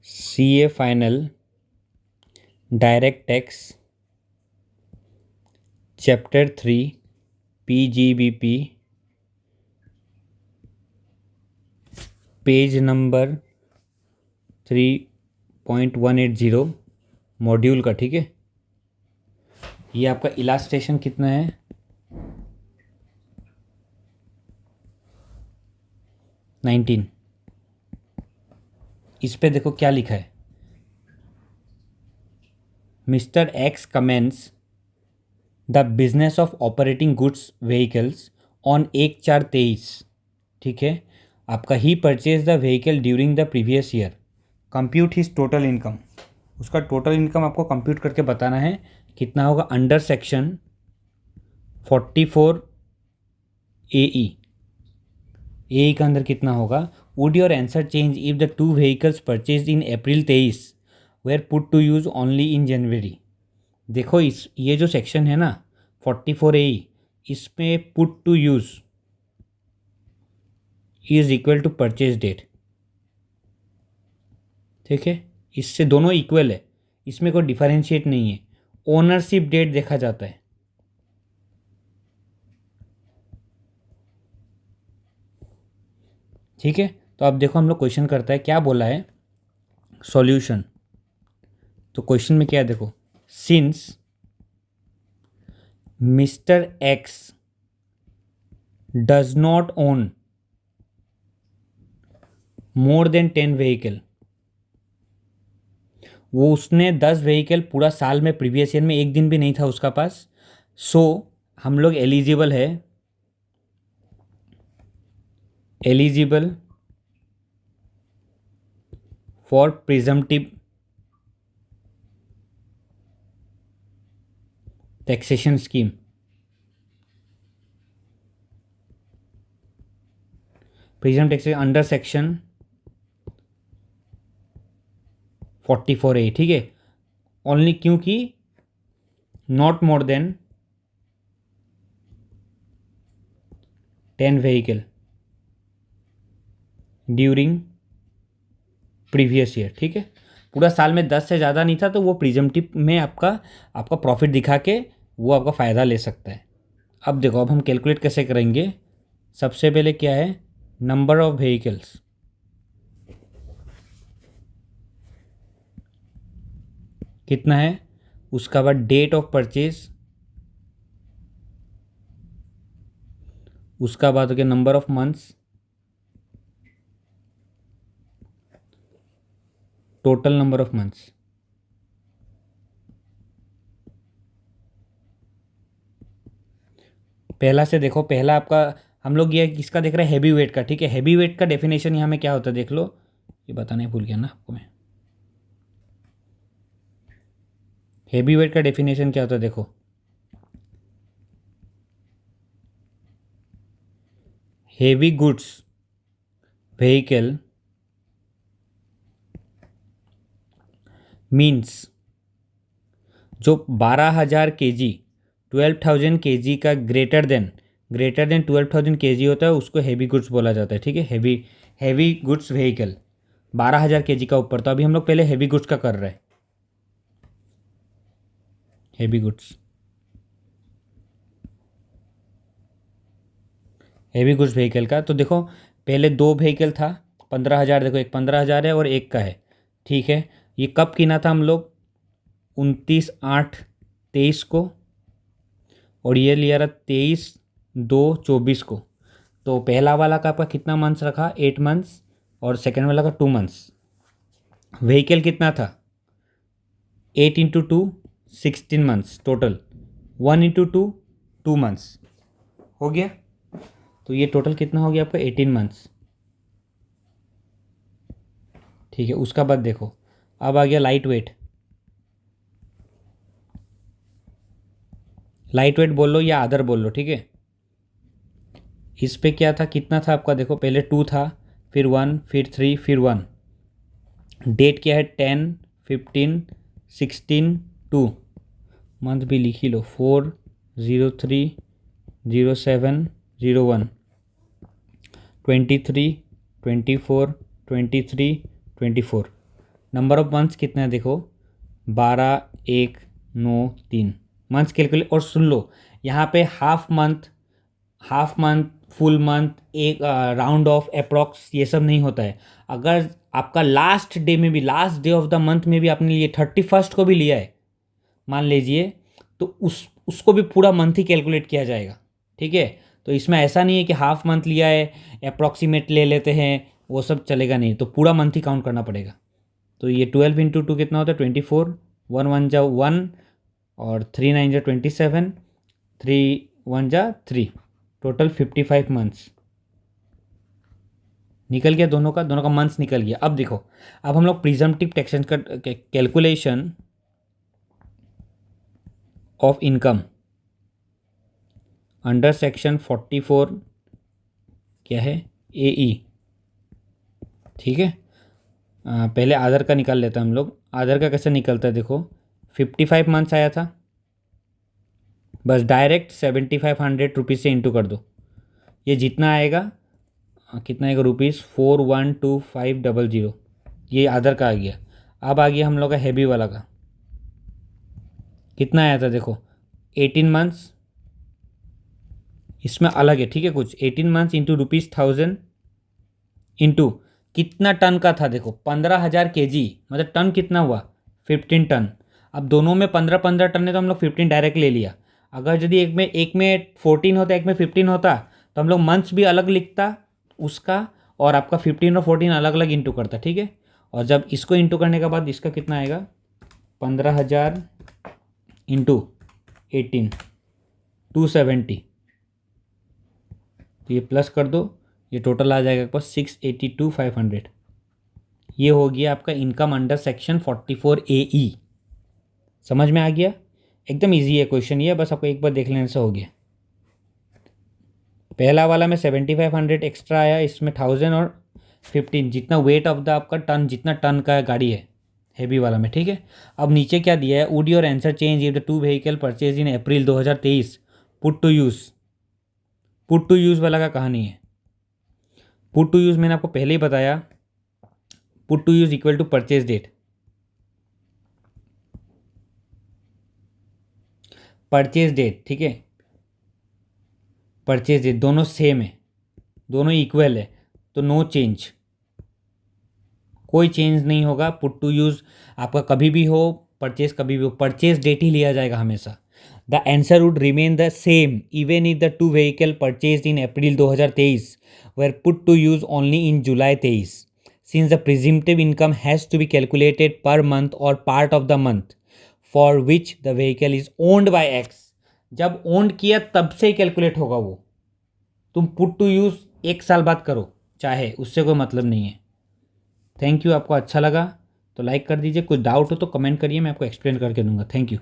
CA final, direct tax, chapter 3, PGBP, page number 3.180 module का। ठीक है, ये आपका इलास्ट्रेशन कितना है, 19। इस पे देखो क्या लिखा है, mister x commence the business of operating goods vehicles on 1/4/23। ठीक है, आपका ही purchase the vehicle during the previous year, compute his total income. उसका टोटल इनकम आपको कंप्यूट करके बताना है कितना होगा। अंडर सेक्शन 44 ए का अंदर कितना होगा, would your answer change if the two vehicles purchase in April 23 were put to use only in January. देखो इस ये जो सेक्शन है ना 44 इसमें put to use is equal to purchase date. ठीक है, इससे दोनों इक्वल है, इसमें कोई डिफरेंशिएट नहीं है, ओनरशिप डेट देखा जाता है। ठीक है, तो अब देखो हम लोग क्वेश्चन करता है, क्या बोला है सॉल्यूशन। तो क्वेश्चन में क्या है देखो, since mister x does not own more than 10 vehicle, वो उसने 10 व्हीकल पूरा साल में प्रीवियस ईयर में एक दिन भी नहीं था उसका पास, सो हम लोग eligible for presumptive taxation scheme. Prism taxation under section 44A। ठीक है, ओनली क्योंकि not more than 10 vehicle during previous year. ठीक है, पूरा साल में 10 से ज़्यादा नहीं था तो वो प्रिजम्पटिव में आपका आपका प्रॉफिट दिखा के वो आपका फ़ायदा ले सकता है। अब देखो, अब हम कैलकुलेट कैसे करेंगे। सबसे पहले क्या है, नंबर ऑफ व्हीकल्स, कितना है, उसका बाद डेट ऑफ परचेज, उसका बाद हो गया number of months, total number of months. पहला से देखो, पहला आपका हम लोग ये किसका देख रहे हैं, हैवी वेट का। ठीक है, हैवी वेट का डेफिनेशन यहाँ में क्या होता है देख लो, ये बताने भूल गया ना आपको मैं। हैवी वेट का डेफिनेशन क्या होता है देखो, हेवी गुड्स व्हीकल मीन्स जो 12,000 kg 12,000 kg का ग्रेटर देन 12,000 kg होता है उसको हैवी गुड्स बोला जाता है। ठीक है, हैवी गुड्स व्हीकल 12,000 kg का ऊपर। तो अभी हम लोग पहले हैवी गुड्स का कर रहे हैं, हैवी गुड्स व्हीकल का। तो देखो पहले दो व्हीकल था 15,000, देखो एक 15,000 है और एक का है। ठीक है, ये कब किना था हम लोग, 29/8/23 को, और ये लिया रहा 23/2/24 को। तो पहला वाला का आपका कितना मंथ्स रखा, 8 मंथ्स, और सेकेंड वाला का 2 मंथ्स। व्हीकल कितना था, 8 × 2 16 मंथ्स टोटल, 1 × 2 2 मंथ्स हो गया। तो ये टोटल कितना हो गया आपका 18 मंथ्स। ठीक है, उसका बाद देखो अब आ गया लाइट वेट। लाइट वेट बोल लो या अदर बोल लो। ठीक है, इस पे क्या था, कितना था आपका देखो, पहले 2 था, फिर 1, फिर 3, फिर 1। डेट क्या है, 10 15 16 2। मंथ भी लिख ही लो, 4/03/07/01 23 24 23 24। नंबर ऑफ मंथ्स कितने हैं देखो, 12, 1, 9, 3 मंथ्स कैलकुलेट। और सुन लो, यहाँ पे हाफ मंथ, फुल मंथ, एक राउंड ऑफ, अप्रॉक्स, ये सब नहीं होता है। अगर आपका लास्ट डे में भी, last day of the month में भी आपने लिए 31st को भी लिया है मान लीजिए, तो उसको भी पूरा मंथ ही कैलकुलेट किया जाएगा। ठीक है, तो इसमें ऐसा नहीं है कि हाफ मंथ लिया है अप्रॉक्सीमेट ले लेते हैं, वो सब चलेगा नहीं, तो पूरा मंथ ही काउंट करना पड़ेगा। तो ये 12 × 2 कितना होता है, 24, 1 1 जा 1, और 3 9 जा 27, 3 1 जा 3, टोटल 55 मंथ्स निकल गया। दोनों का मंथ्स निकल गया। अब देखो, अब हम लोग प्रिजम्पटिव टैक्सेशन का calculation of income under section 44 क्या है, AE। ठीक है, पहले आधार का निकाल लेते हैं हम लोग। आधार का कैसे निकलता है देखो, 55 मंथ्स आया था, बस डायरेक्ट 7500 रुपीज़ से इंटू कर दो। ये जितना आएगा, कितना आएगा रुपीज़, 412500, ये आधार का आ गया। अब आ गया हम लोग का हैवी वाला का, कितना आया था देखो, 18 मंथ्स, इसमें अलग है। ठीक है, कुछ 18 मंथ्स इंटू ₹1000 इंटू कितना टन का था देखो, 15,000 kg, मतलब टन कितना हुआ, 15 टन। अब दोनों में 15 टन है, तो हम लोग 15 डायरेक्ट ले लिया। अगर यदि एक में 14 होता, एक में 15 होता, तो हम लोग मंथ्स भी अलग लिखता उसका, और आपका 15 और 14 अलग अलग इंटू करता। ठीक है, और जब इसको इंटू करने के बाद इसका कितना आएगा, 15,000 इंटू 18, 270, तो ये प्लस कर दो, ये टोटल आ जाएगा आपके पास 682,500। ये हो गया आपका इनकम अंडर सेक्शन 44 AE। समझ में आ गया, एकदम इजी है क्वेश्चन ये, बस आपको एक बार देख लेने से हो गया। पहला वाला में 7500 एक्स्ट्रा आया, इसमें 1000 और 15, जितना वेट ऑफ द आपका टन, जितना टन का गाड़ी है हैवी वाला में। ठीक है, अब नीचे क्या दिया है, would your answer change if the 2 vehicle purchase in April 2023 put to use. Put to use वाला का कहानी है। पुट टू यूज़ मैंने आपको पहले ही बताया, put to use equal to purchase date. Purchase date, ठीक है, परचेज डेट दोनों सेम है, दोनों इक्वल है, तो नो चेंज, कोई चेंज नहीं होगा। पुट टू यूज़ आपका कभी भी हो, परचेज कभी भी हो, परचेज डेट ही लिया जाएगा हमेशा। The answer would remain the same even if the 2 vehicle purchase in April 2023 were put to use only in July 23, since the presumptive income has to be calculated per month or part of the month for which the vehicle is owned by X। जब owned किया तब से ही calculate होगा वो, तुम put to use 1 साल बाद करो चाहे, उससे कोई मतलब नहीं है। थैंक यू, आपको अच्छा लगा तो लाइक कर दीजिए, कुछ डाउट हो तो कमेंट करिए, मैं आपको एक्सप्लेन करके दूंगा। Thank you.